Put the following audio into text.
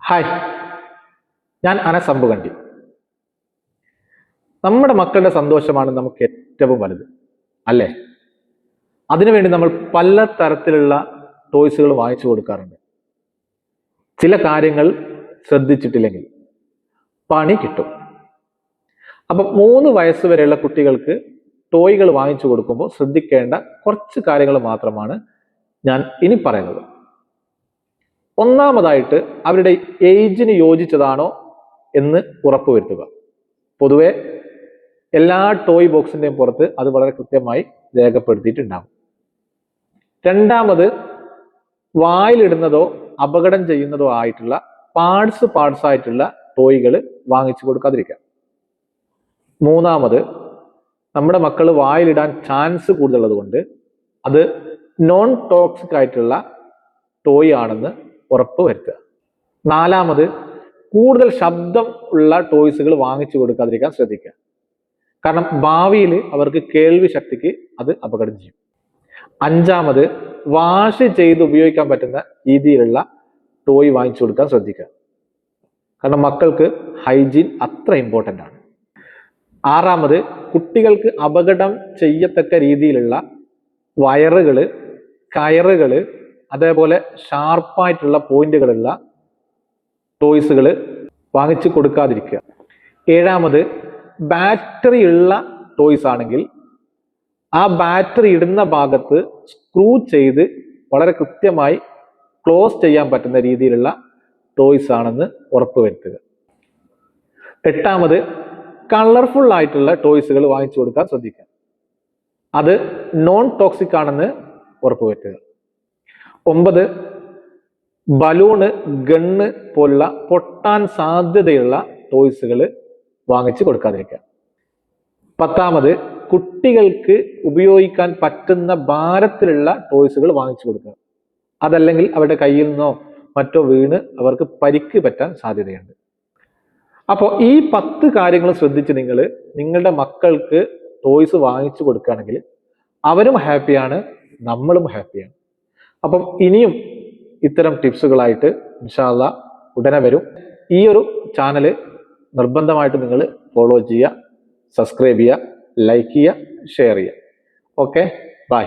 Hi, ഞാൻ അനസ് അമ്പുകണ്ടി. നമ്മുടെ മക്കളുടെ സന്തോഷമാണ് നമുക്ക് ഏറ്റവും വലുത്, അല്ലേ? അതിനുവേണ്ടി നമ്മൾ പല തരത്തിലുള്ള ടോയ്സുകൾ വാങ്ങിച്ചു കൊടുക്കാറുണ്ട്. ചില കാര്യങ്ങൾ ശ്രദ്ധിച്ചിട്ടില്ലെങ്കിൽ പണി കിട്ടും. അപ്പം 3 വയസ്സ് വരെയുള്ള കുട്ടികൾക്ക് ടോയ്കൾ വാങ്ങിച്ചു കൊടുക്കുമ്പോൾ ശ്രദ്ധിക്കേണ്ട കുറച്ച് കാര്യങ്ങൾ മാത്രമാണ് ഞാൻ ഇനി പറയുന്നത്. ഒന്നാമതായിട്ട്, അവരുടെ ഏജിന് യോജിച്ചതാണോ എന്ന് ഉറപ്പുവരുത്തുക. പൊതുവെ എല്ലാ ടോയ് ബോക്സിന്റെയും പുറത്ത് അത് വളരെ കൃത്യമായി രേഖപ്പെടുത്തിയിട്ടുണ്ടാകും. രണ്ടാമത്, വായിലിടുന്നതോ അപകടം ചെയ്യുന്നതോ ആയിട്ടുള്ള പാർട്സ് ആയിട്ടുള്ള ടോയ്കൾ വാങ്ങിച്ചു കൊടുക്കാതിരിക്കുക. മൂന്നാമത്, നമ്മുടെ മക്കൾ വായിലിടാൻ ചാൻസ് കൂടുതലുള്ളത് കൊണ്ട് അത് നോൺ ടോക്സിക് ആയിട്ടുള്ള ടോയ് ആണെന്ന് ഉറപ്പ് വരുത്തുക. നാലാമത്, കൂടുതൽ ശബ്ദം ഉള്ള ടോയ്സുകൾ വാങ്ങിച്ചു കൊടുക്കാതിരിക്കാൻ ശ്രദ്ധിക്കുക. കാരണം ഭാവിയിൽ അവർക്ക് കേൾവി ശക്തിക്ക് അത് അപകടം ചെയ്യും. അഞ്ചാമത്, വാഷ് ചെയ്ത് ഉപയോഗിക്കാൻ പറ്റുന്ന രീതിയിലുള്ള ടോയ് വാങ്ങിച്ചു കൊടുക്കാൻ ശ്രദ്ധിക്കുക. കാരണം മക്കൾക്ക് ഹൈജീൻ അത്ര ഇമ്പോർട്ടൻ്റ് ആണ്. ആറാമത്, കുട്ടികൾക്ക് അപകടം ചെയ്യത്തക്ക രീതിയിലുള്ള വയറുകൾ, കയറുകൾ, അതേപോലെ ഷാർപ്പായിട്ടുള്ള പോയിന്റുകളുള്ള ടോയ്സുകൾ വാങ്ങിച്ചു കൊടുക്കാതിരിക്കുക. ഏഴാമത്, ബാറ്ററി ഉള്ള ടോയ്സ് ആണെങ്കിൽ ആ ബാറ്ററി ഇടുന്ന ഭാഗത്ത് സ്ക്രൂ ചെയ്ത് വളരെ കൃത്യമായി ക്ലോസ് ചെയ്യാൻ പറ്റുന്ന രീതിയിലുള്ള ടോയ്സ് ആണെന്ന് ഉറപ്പുവരുത്തുക. എട്ടാമത്, കളർഫുൾ ആയിട്ടുള്ള ടോയ്സുകൾ വാങ്ങിച്ചു കൊടുക്കാൻ ശ്രദ്ധിക്കുക. അത് നോൺ ടോക്സിക് ആണെന്ന് ഉറപ്പുവരുത്തുക. 9, ബലൂണ്, ഗണ്ണ് പോലുള്ള പൊട്ടാൻ സാധ്യതയുള്ള ടോയ്സുകൾ വാങ്ങിച്ചു കൊടുക്കാതിരിക്കുക. 10, കുട്ടികൾക്ക് ഉപയോഗിക്കാൻ പറ്റുന്ന ഭാരത്തിലുള്ള ടോയ്സുകൾ വാങ്ങിച്ചു കൊടുക്കുക. അതല്ലെങ്കിൽ അവരുടെ കയ്യിൽ നിന്നോ മറ്റോ വീണ് അവർക്ക് പരിക്ക് പറ്റാൻ സാധ്യതയുണ്ട്. അപ്പോൾ ഈ 10 കാര്യങ്ങൾ ശ്രദ്ധിച്ച് നിങ്ങളുടെ മക്കൾക്ക് ടോയ്സ് വാങ്ങിച്ചു കൊടുക്കുകയാണെങ്കിൽ അവരും ഹാപ്പിയാണ്, നമ്മളും ഹാപ്പിയാണ്. അപ്പം ഇനിയും ഇത്തരം ടിപ്സുകളായിട്ട് ഇൻഷാ അല്ലാഹ് ഉടനെ വരും. ഈ ഒരു ചാനൽ നിർബന്ധമായിട്ട് നിങ്ങൾ ഫോളോ ചെയ്യുക, സബ്സ്ക്രൈബ് ചെയ്യുക, ലൈക്ക് ചെയ്യുക, ഷെയർ ചെയ്യുക. Okay, by.